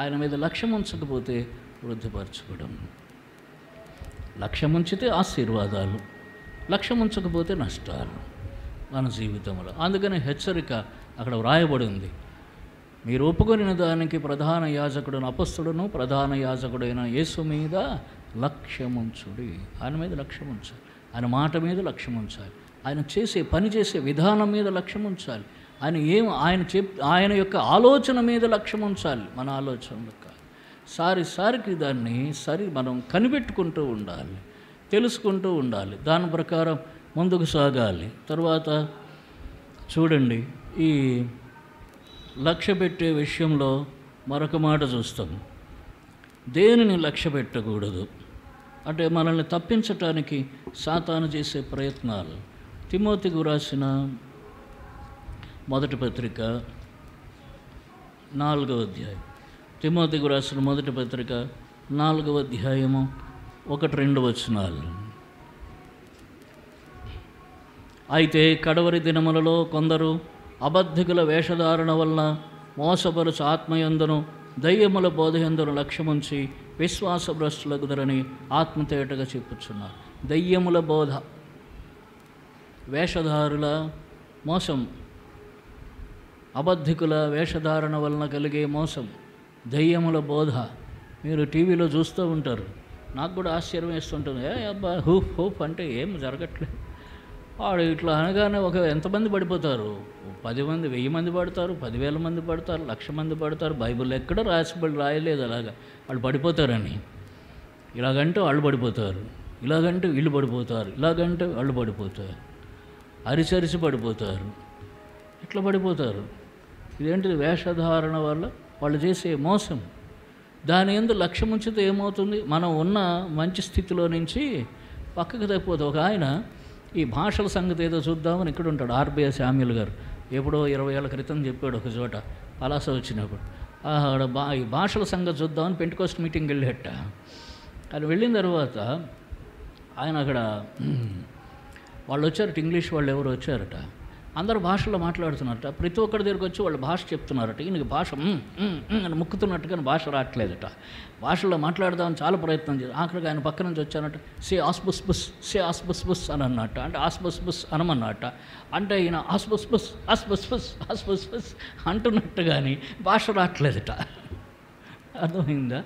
ఆయన మీద లక్ష్యం ఉంచకపోతే వృద్ధిపరచుకోవడం. లక్ష్యం ఉంచితే ఆశీర్వాదాలు, లక్ష్యం ఉంచకపోతే నష్టాలు. మన జీవితంలో. అందుకని హెచ్చరిక అక్కడ వ్రాయబడి ఉంది. మీరు ఒప్పుకొనిన దానికి ప్రధాన యాజకుడును అపొస్తలుడును ప్రధాన యాజకుడైన యేసు మీద లక్ష్యముంచుడి. ఆయన మీద లక్ష్యముంచాలి, ఆయన మాట మీద లక్ష్యముంచాలి, ఆయన పని చేసే విధానం మీద లక్ష్యముంచాలి, ఆయన యొక్క ఆలోచన మీద లక్ష్యముంచాలి. మన ఆలోచనలు కాదు. సారికి దాన్ని మనం కనిపెట్టుకుంటూ ఉండాలి, తెలుసుకుంటూ ఉండాలి, దాని ప్రకారం ముందుకు సాగాలి. తర్వాత చూడండి, ఈ లక్ష్య పెట్టే విషయంలో మరొక మాట చూస్తాం. దేనిని లక్ష్య పెట్టకూడదు అంటే మనల్ని తప్పించటానికి సాతాను చేసే ప్రయత్నాలు. తిమోతికి రాసిన మొదటి పత్రిక 4వ అధ్యాయం, తిమోతికి రాసిన మొదటి పత్రిక 4వ అధ్యాయము 1-2 వచనాలు. అయితే కడవరి దినములలో కొందరు అబద్ధికుల వేషధారణ వలన మోసపరుచు ఆత్మయందును దయ్యముల బోధయందును లక్ష్యముంచి విశ్వాసభ్రష్టులగుదరని ఆత్మతేటగా చెప్పుచున్నారు. దయ్యముల బోధ, వేషధారుల మోసం, అబద్ధికుల వేషధారణ వలన కలిగే మోసం, దయ్యముల బోధ మీరు టీవీలో చూస్తూ ఉంటారు. నాకు కూడా ఆశ్చర్యం వేస్తుంటుంది. అబ్బా హూఫ్ అంటే ఏం జరగట్లేదు. వాడు ఇట్లా అనగానే ఎంతమంది పడిపోతారు? 10 మంది, 1000 మంది పడతారు, 10,000 మంది పడతారు, 1,00,000 మంది పడతారు. బైబిల్ ఎక్కడ రాయలేదు అలాగా వాళ్ళు పడిపోతారని. ఇలాగంటే వాళ్ళు పడిపోతారు, ఇలాగంటే వీళ్ళు పడిపోతారు, ఇలాగంటే వాళ్ళు పడిపోతారు, అరిచరిచి పడిపోతారు, ఇట్లా పడిపోతారు. ఇదేంటిది? వేషధారణ వల్ల వాళ్ళు చేసే మోసం. దాని యందు లక్ష్యం ఉంచితే ఏమవుతుంది? మనం ఉన్న మంచి స్థితిలో నుంచి పక్కకు తప్పిపోతుంది. ఒక ఆయన ఈ భాషల సంగతి ఏదో చూద్దామని ఇక్కడ ఉంటాడు. ఆర్బిఐ శామ్యుల్ గారు ఎప్పుడో 20 ఏళ్ల క్రితం చెప్పాడు ఒక చోట పలాస వచ్చినప్పుడు. ఈ భాషల సంగతి చూద్దామని పెంటెకోస్ట్ మీటింగ్కి వెళ్ళేట. అది వెళ్ళిన తర్వాత ఆయన అక్కడ వాళ్ళు వచ్చారట, ఇంగ్లీష్ వాళ్ళు ఎవరు వచ్చారట. అందరు భాషల్లో మాట్లాడుతున్నారట. ప్రతి ఒక్కరి దగ్గరికి వచ్చి వాళ్ళు భాష చెప్తున్నారట. ఈయనకి భాష అని ముక్కుతున్నట్టుగా భాష రావట్లేదట. భాషల్లో మాట్లాడదామని చాలా ప్రయత్నం చేశారు. ఆఖరికి ఆయన పక్క నుంచి వచ్చానట. సే ఆస్బుస్ బుస్, సే ఆస్బుస్ బుస్ అని అన్నట్ట. అంటే ఆస్బుస్ బుస్ అనమన్నట్ట. అంటే ఈయన ఆస్బుస్ బుస్, ఆస్బుస్ బుస్, ఆస్బుస్ బుస్ అంటున్నట్టు కానీ భాష రావట్లేదట. అర్థమైందా?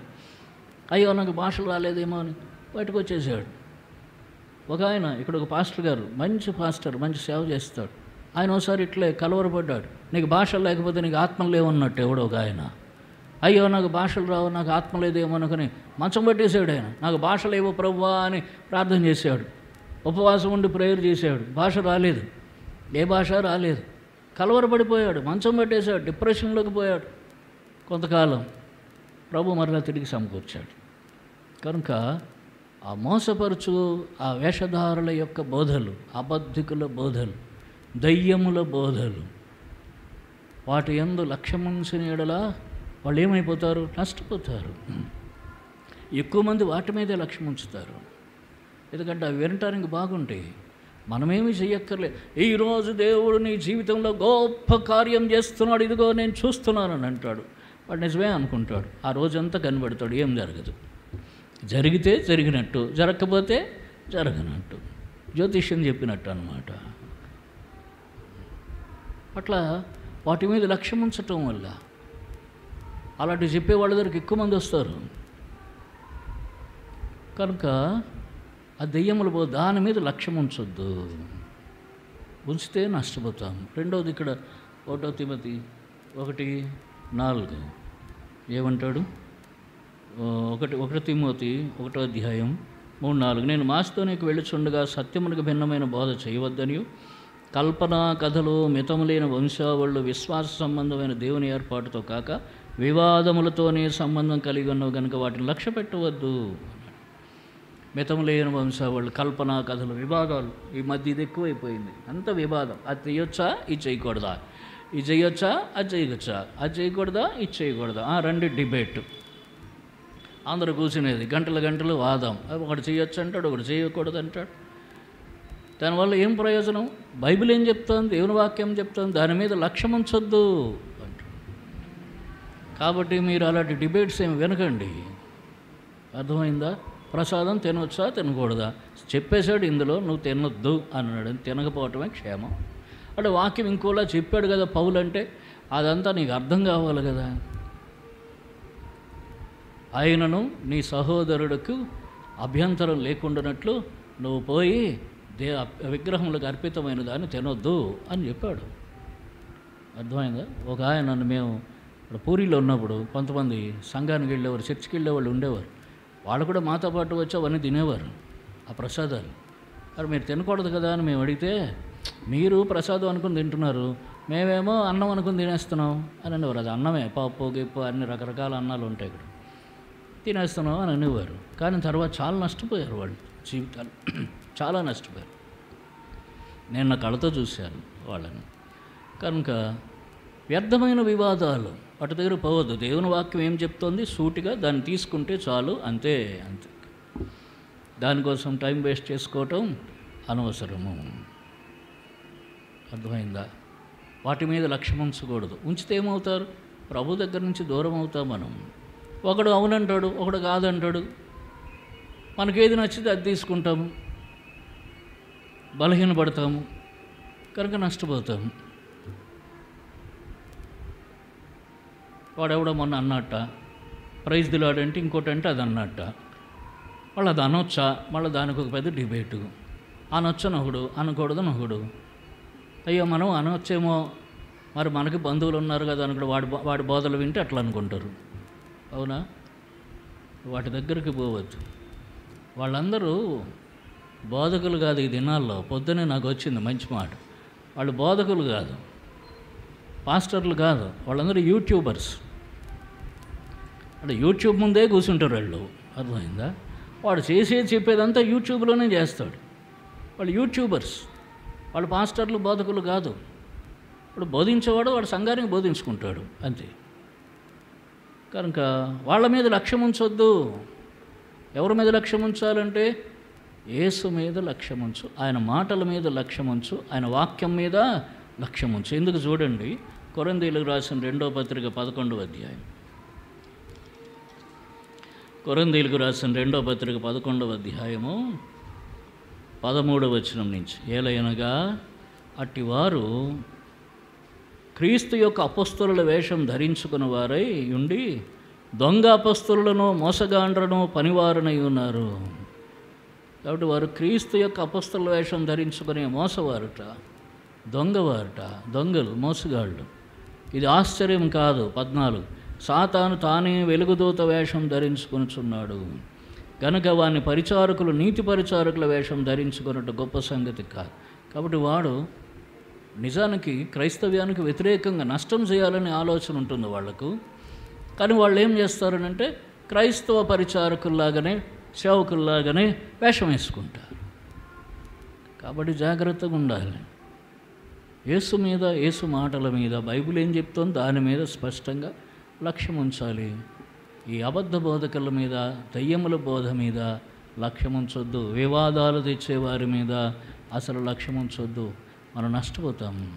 అయ్యో నాకు భాషలు రాలేదేమో అని బయటకు వచ్చేసాడు. ఒక ఆయన ఇక్కడ ఒక పాస్టర్ గారు, మంచి పాస్టర్, మంచి సేవ చేస్తాడు. ఆయన ఒకసారి ఇట్లే కలవరపడ్డాడు. నీకు భాషలు లేకపోతే నీకు ఆత్మలు లేవన్నట్టు ఎవడో ఒక ఆయన. అయ్యో నాకు భాషలు రావు, నాకు ఆత్మ లేదేమో అనుకుని మంచం పట్టేశాడు ఆయన. నాకు భాషలు ఏవో ప్రభువా అని ప్రార్థన చేశాడు, ఉపవాసం ఉండి ప్రేయర్ చేశాడు. భాష రాలేదు, ఏ భాష రాలేదు. కలవరపడిపోయాడు, మంచం పట్టేశాడు, డిప్రెషన్లోకి పోయాడు. కొంతకాలం ప్రభు మరలా తిరిగి సమకూర్చాడు. కనుక ఆ మోసపరుచు ఆ వేషధారుల యొక్క బోధలు, అబద్ధికుల బోధలు, దయ్యముల బోధలు, వాటి యందు లక్ష్యముంచిన యెడల వాళ్ళు ఏమైపోతారు? నష్టపోతారు. ఎక్కువ మంది వాటి మీదే లక్ష్యం ఉంచుతారు. ఎందుకంటే అవి వినటానికి బాగుంటాయి. మనమేమి చెయ్యక్కర్లేదు. ఈరోజు దేవుడు నీ జీవితంలో గొప్ప కార్యం చేస్తున్నాడు, ఇదిగో నేను చూస్తున్నానని అంటాడు. వాడు నిజమే అనుకుంటాడు. ఆ రోజంతా కనబడతాడు, ఏం జరగదు. జరిగితే జరిగినట్టు, జరగకపోతే జరగనట్టు, జ్యోతిష్యం చెప్పినట్టు అన్నమాట. అట్లా వాటి మీద లక్ష్యం ఉంచటం వల్ల అలాంటివి చెప్పే వాళ్ళ దగ్గరికి ఎక్కువ మంది వస్తారు. కనుక ఆ దెయ్యముల దాని మీద లక్ష్యం ఉంచొద్దు. ఉంచితే నష్టపోతాం. రెండవది ఇక్కడ 1 తిమోతి 1:4 ఏమంటాడు? 1 తిమోతి 1వ అధ్యాయం 3-4 నేను మాస్తోనికి వెళ్ళుచుండగా సత్యమునకు భిన్నమైన బోధ చేయవద్దనియు, కల్పనా కథలు, మితములైన వంశావళులు, విశ్వాస సంబంధమైన దేవుని ఏర్పాటుతో కాక వివాదములతోనే సంబంధం కలిగి ఉన్నవి కనుక వాటిని లక్ష్య పెట్టవద్దు. మితములైన వంశావళులు, కల్పనా కథలు, వివాదాలు. ఈ మధ్య ఇది ఎక్కువైపోయింది. అంత వివాదం. అది చేయొచ్చా, ఇది చేయకూడదా, ఇది చేయొచ్చా, అది చేయొచ్చా, అది చేయకూడదా, ఇది చేయకూడదా, రండి డిబేట్. అందరూ కూర్చునేది గంటల గంటలు వాదం. ఒకటి చేయొచ్చు అంటాడు, ఒకటి చేయకూడదు అంటాడు. దానివల్ల ఏం ప్రయోజనం? బైబిల్ ఏం చెప్తోంది, దేవుని వాక్యం చెప్తోంది, దాని మీద లక్ష్యం ఉంచొద్దు అంటాడు. కాబట్టి మీరు అలాంటి డిబేట్స్ ఏమి వినకండి. అర్థమైందా? ప్రసాదం తినవచ్చా, తినకూడదా చెప్పేశాడు, ఇందులో నువ్వు తినొద్దు అన్నాడు. తినకపోవటమే క్షేమం. అంటే వాక్యం ఇంకోలా చెప్పాడు కదా పౌలు అంటే అదంతా నీకు అర్థం కావాలి కదా. ఆయనను నీ సహోదరుడికి అభ్యంతరం లేకుండానట్లు నువ్వు పోయి విగ్రహములకు అర్పితమైన దాన్ని తినొద్దు అని చెప్పాడు. అర్థమైందా? ఒక ఆయన మేము ఇప్పుడు పూరిలో ఉన్నప్పుడు కొంతమంది సంఘానికి వెళ్ళేవారు, చర్చికి వెళ్ళేవాళ్ళు ఉండేవారు. వాళ్ళు కూడా మాతో పాటు వచ్చి అవన్నీ తినేవారు, ఆ ప్రసాదాలు. మరి మీరు తినకూడదు కదా అని మేము అడిగితే, మీరు ప్రసాదం అనుకుని తింటున్నారు, మేమేమో అన్నం అనుకుని తినేస్తున్నాం అని అనేవారు. అది అన్నమే, పప్పు గిప్పు అన్ని రకరకాల అన్నాలు ఉంటాయి ఇక్కడ, తినేస్తున్నాం అని అనేవారు. కానీ తర్వాత చాలా నష్టపోయారు వాళ్ళు, జీవితాలు చాలా నష్టపోయారు. నేను నా కళ్ళతో చూశాను వాళ్ళని. కనుక వ్యర్థమైన వివాదాలు వాటి దగ్గర పోవద్దు. దేవుని వాక్యం ఏం చెప్తోంది సూటిగా దాన్ని తీసుకుంటే చాలు, అంతే అంతే. దానికోసం టైం వేస్ట్ చేసుకోవటం అనవసరము. అర్థమైందా? వాటి మీద లక్ష్యం ఉంచకూడదు. ఉంచితే ఏమవుతారు? ప్రభు దగ్గర నుంచి దూరం అవుతాం మనం. ఒకడు అవునంటాడు, ఒకడు కాదంటాడు. మనకేది నచ్చితే అది తీసుకుంటాము, బలహీనపడతాము, కనుక నష్టపోతాము. వాడెవడో మొన్న అన్నట్ట ప్రైజ్ దిలాడంటే ఇంకోటి అంటే అది అన్నట్ట. వాళ్ళు అది అనొచ్చా, మళ్ళీ దానికి ఒక పెద్ద డిబేటు. అనొచ్చనొకడు, అనకూడదనొకడు. అయ్యో మనం అనొచ్చేమో, మరి మనకి బంధువులు ఉన్నారు కదా అనుకోడు. వాడి బోధలు వింటే అట్లా అనుకుంటారు. అవునా? వాటి దగ్గరికి పోవద్దు. వాళ్ళందరూ బోధకులు కాదు ఈ దినాల్లో. పొద్దునే నాకు వచ్చింది మంచి మాట. వాళ్ళు బోధకులు కాదు, పాస్టర్లు కాదు, వాళ్ళందరూ యూట్యూబర్స్. అంటే యూట్యూబ్ ముందే కూర్చుంటారు వాళ్ళు. అర్థమైందా? వాడు చెప్పేదంతా యూట్యూబ్లోనే చేస్తాడు. వాళ్ళు యూట్యూబర్స్, వాళ్ళు పాస్టర్లు బోధకులు కాదు. ఇప్పుడు బోధించేవాడు వాడు సంఘానికి బోధించుకుంటాడు అంతే. కనుక వాళ్ళ మీద లక్ష్యం ఉంచొద్దు. ఎవరి మీద లక్ష్యం ఉంచాలంటే యేసు మీద లక్ష్యం ఉంచు, ఆయన మాటల మీద లక్ష్యం ఉంచు, ఆయన వాక్యం మీద లక్ష్యం ఉంచు. ఎందుకు చూడండి, కొరింథీయులకు రాసిన 2వ పత్రిక 11వ అధ్యాయం. కొరింథీయులకు రాసిన 2వ పత్రిక 11వ అధ్యాయము 13వ వచనం నుంచి. ఏలయనగా అట్టివారు క్రీస్తు యొక్క అపొస్తలుల వేషం ధరించుకున్న వారై ఉండి దొంగ అపొస్తలులను మోసగాండ్రను పనివారనై ఉన్నారు. కాబట్టి వారు క్రీస్తు యొక్క అపొస్తలుల వేషం ధరించుకునే మోసవారుట, దొంగవారుట, దొంగలు, మోసగాళ్ళు. ఇది ఆశ్చర్యం కాదు. 14 సాతాను తానే వెలుగుదూత వేషం ధరించుకొనుచున్నాడు కనుక వాని పరిచారకులు నీతి పరిచారకుల వేషం ధరించుకున్నట్టు గొప్ప సంగతి కాదు. కాబట్టి వాడు నిజానికి క్రైస్తవ్యానికి వ్యతిరేకంగా నష్టం చేయాలనే ఆలోచన ఉంటుంది వాళ్లకు. కానీ వాళ్ళు ఏం చేస్తారనంటే క్రైస్తవ పరిచారకుల్లాగానే సేవకుల్లాగానే వేషం వేసుకుంటారు. కాబట్టి జాగ్రత్తగా ఉండాలి. యేసు మీద, యేసు మాటల మీద, బైబిల్ ఏం చెప్తుందో దాని మీద స్పష్టంగా లక్ష్యం ఉంచాలి. ఈ అబద్ధ బోధకుల మీద, దయ్యముల బోధ మీద లక్ష్యం ఉంచొద్దు. వివాదాలు తెచ్చేవారి మీద అసలు లక్ష్యం ఉంచొద్దు, మనం నష్టపోతాము.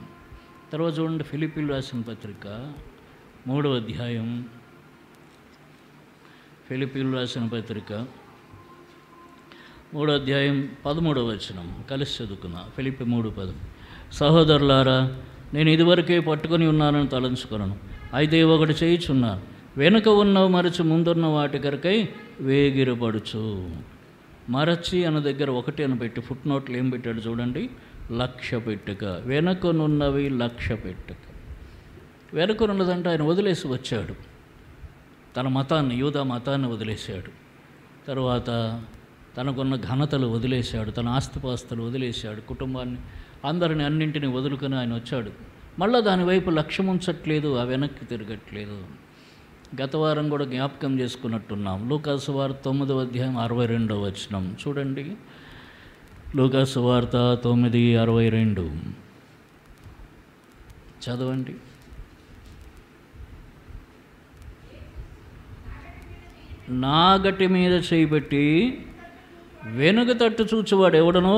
తర్వాత చూడండి, ఫిలిప్పీయులకు రాసిన పత్రిక 3వ అధ్యాయం. ఫిలిప్పీయులకు రాసిన పత్రిక 3వ అధ్యాయం 13వ వచనం కలిసి చదువుకున్నా. ఫిలిప్పీ 3:10. సహోదరులారా, నేను ఇదివరకే పట్టుకొని ఉన్నానని తలంచుకొనను. అయితే ఒకటి చేయుచున్నాను, వెనుక ఉన్నవి మరచి ముందున్న వాటి కొరకై వేగిరపడుచు. మరచి అన్న దగ్గర ఒకటి అని పెట్టి ఫుట్ నోట్లు ఏం పెట్టాడు చూడండి, లక్ష్య పెట్టుక. వెనుకనున్నవి లక్ష్య పెట్టుక. వెనుకనున్నదంటే ఆయన వదిలేసి వచ్చాడు. తన మతాన్ని, యూదా మతాన్ని వదిలేశాడు. తరువాత తనకున్న ఘనతలు వదిలేశాడు, తన ఆస్తిపాస్తులు వదిలేశాడు, కుటుంబాన్ని, అందరిని, అన్నింటినీ వదులుకొని ఆయన వచ్చాడు. మళ్ళీ దానివైపు లక్ష్యం ఉంచట్లేదు, ఆ వెనక్కి తిరగట్లేదు. గత వారం కూడా జ్ఞాపకం చేసుకున్నట్టున్నాం. లూకాసు వార్త 9వ అధ్యాయం 62వ వచనం చూడండి. లూకాసు వార్త 9:62 చదవండి. నాగటి మీద చేయిబెట్టి వెనుక తట్టు చూచేవాడు ఎవడనో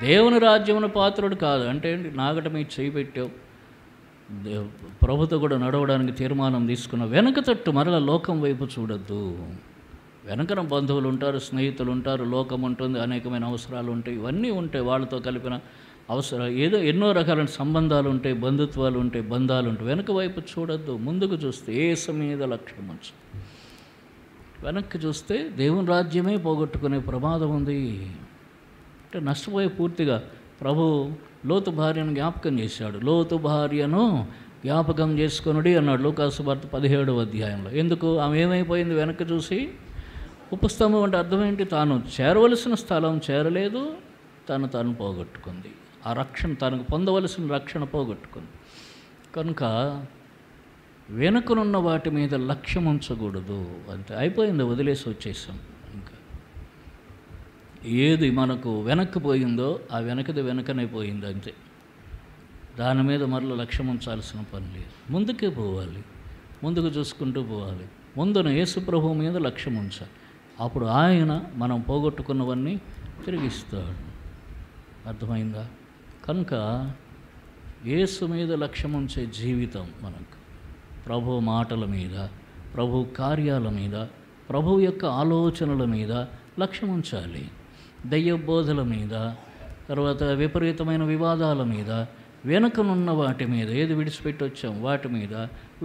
దేవుని రాజ్యమున పాత్రుడు కాదు. అంటే నాగటి మీద చేయిబెట్టావు, ప్రభుతో కూడా నడవడానికి తీర్మానం తీసుకున్న వెనక తట్టు మరల లోకం వైపు చూడొద్దు. వెనకన బంధువులు ఉంటారు, స్నేహితులు ఉంటారు, లోకం ఉంటుంది, అనేకమైన అవసరాలు ఉంటాయి, ఇవన్నీ ఉంటాయి. వాళ్ళతో కలిపిన అవసరం ఏదో ఎన్నో రకాలైన సంబంధాలు ఉంటాయి, బంధుత్వాలు ఉంటాయి, బంధాలు ఉంటాయి. వెనక వైపు చూడొద్దు, ముందుకు చూస్తే యేసు మీద లక్ష్యం ఉంచు. వెనక్కి చూస్తే దేవుని రాజ్యమే పోగొట్టుకునే ప్రమాదం ఉంది. అంటే నష్టపోయే పూర్తిగా. ప్రభు లోతు భార్యను జ్ఞాపకం చేశాడు. లోతు భార్యను జ్ఞాపకం చేసుకొనుడి అన్నాడు లూకాసు వార్త 17వ అధ్యాయంలో. ఎందుకు? ఆమె ఏమైపోయింది? వెనక్కి చూసి ఉపస్తంభం అంటే అర్థం ఏంటి? తాను చేరవలసిన స్థలం చేరలేదు, తాను పోగొట్టుకుంది. ఆ రక్షణ, తనకు పొందవలసిన రక్షణ పోగొట్టుకుంది. కనుక వెనుకనున్న వాటి మీద లక్ష్యం ఉంచకూడదు. అంతే, అయిపోయింది, వదిలేసి వచ్చేసాం. ఇంకా ఏది మనకు వెనక్కి పోయిందో ఆ వెనకనే పోయింది, అంతే. దాని మీద మరలా లక్ష్యం ఉంచాల్సిన పని లేదు. ముందుకే పోవాలి, ముందుకు చూసుకుంటూ పోవాలి. ముందున యేసు ప్రభువు మీద లక్ష్యం ఉంచాలి. అప్పుడు ఆయన మనం పోగొట్టుకున్నవన్నీ తిరిగిస్తాడు. అర్థమైందా? కనుక యేసు మీద లక్ష్యం ఉంచే జీవితం మనకు, ప్రభు మాటల మీద, ప్రభు కార్యాల మీద, ప్రభు యొక్క ఆలోచనల మీద లక్ష్యం ఉంచాలి. దయ్య బోధల మీద, తర్వాత విపరీతమైన వివాదాల మీద, వెనకనున్న వాటి మీద, ఏది విడిచిపెట్టి వచ్చాం వాటి మీద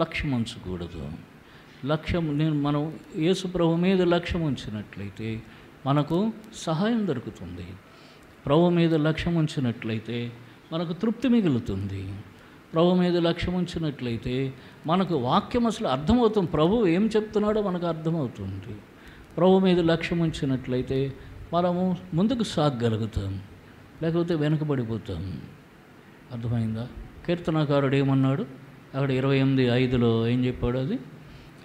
లక్ష్యం ఉంచకూడదు. మనం యేసు ప్రభు మీద లక్ష్యం ఉంచినట్లయితే మనకు సహాయం దొరుకుతుంది. ప్రభు మీద లక్ష్యం ఉంచినట్లయితే మనకు తృప్తి మిగులుతుంది. ప్రభు మీద లక్ష్యం ఉంచినట్లయితే మనకు వాక్యం అసలు అర్థమవుతుంది. ప్రభు ఏం చెప్తున్నాడో మనకు అర్థమవుతుంది. ప్రభు మీద లక్ష్యం ఉంచినట్లయితే మనము ముందుకు సాగగలుగుతాం, లేకపోతే వెనుకబడిపోతాం. అర్థమైందా? కీర్తనాకారుడు ఏమన్నాడు అక్కడ 28:5లో ఏం చెప్పాడు? అది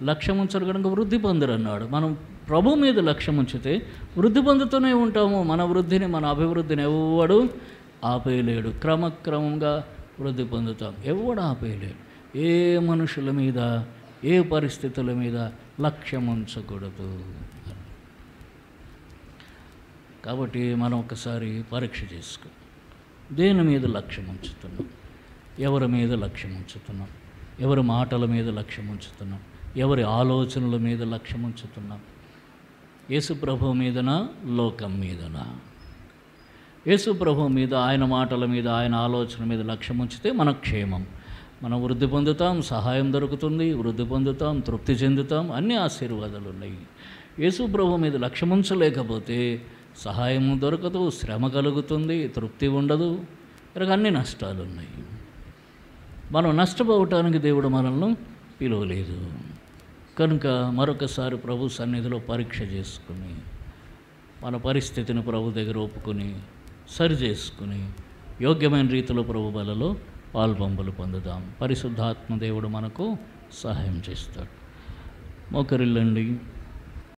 లక్ష్యం ఉంచరు కనుక వృద్ధి పొందరు అన్నాడు. మనం ప్రభు మీద లక్ష్యం ఉంచితే వృద్ధి పొందుతూనే ఉంటాము. మన వృద్ధిని, మన అభివృద్ధిని ఎవడు ఆపేయలేడు. క్రమక్రమంగా వృద్ధి పొందుతాం. ఎవడు ఆపేయలేడు. ఏ మనుషుల మీద, ఏ పరిస్థితుల మీద లక్ష్యం ఉంచకూడదు. కాబట్టి మనం ఒకసారి పరీక్ష చేసుకో. దేని మీద లక్ష్యం ఉంచుతున్నాం? ఎవరి మీద లక్ష్యం ఉంచుతున్నాం? ఎవరి మాటల మీద లక్ష్యం ఉంచుతున్నాం? ఎవరి ఆలోచనల మీద లక్ష్యం ఉంచుతున్నాం? యేసు ప్రభువు మీదనా, లోకం మీదనా? యేసు ప్రభువు మీద, ఆయన మాటల మీద, ఆయన ఆలోచన మీద లక్ష్యం ఉంచితే మన క్షేమం. మనం వృద్ధి పొందుతాం, సహాయం దొరుకుతుంది, వృద్ధి పొందుతాం, తృప్తి చెందుతాం, అన్ని ఆశీర్వాదాలు ఉన్నాయి. యేసు ప్రభువు మీద లక్ష్యం ఉంచలేకపోతే సహాయం దొరకదు, శ్రమ కలుగుతుంది, తృప్తి ఉండదు, ఇలాగ అన్ని నష్టాలు ఉన్నాయి. మనం నష్టపోవటానికి దేవుడు మనల్ని పిలవలేదు. కనుక మరొకసారి ప్రభు సన్నిధిలో పరీక్ష చేసుకుని, మన పరిస్థితిని ప్రభు దగ్గర ఒప్పుకొని, సరి చేసుకుని, యోగ్యమైన రీతిలో ప్రభు బలలో పాల్పంపులు పొందుదాం. పరిశుద్ధాత్మ దేవుడు మనకు సహాయం చేస్తాడు. మోకరిల్లండి.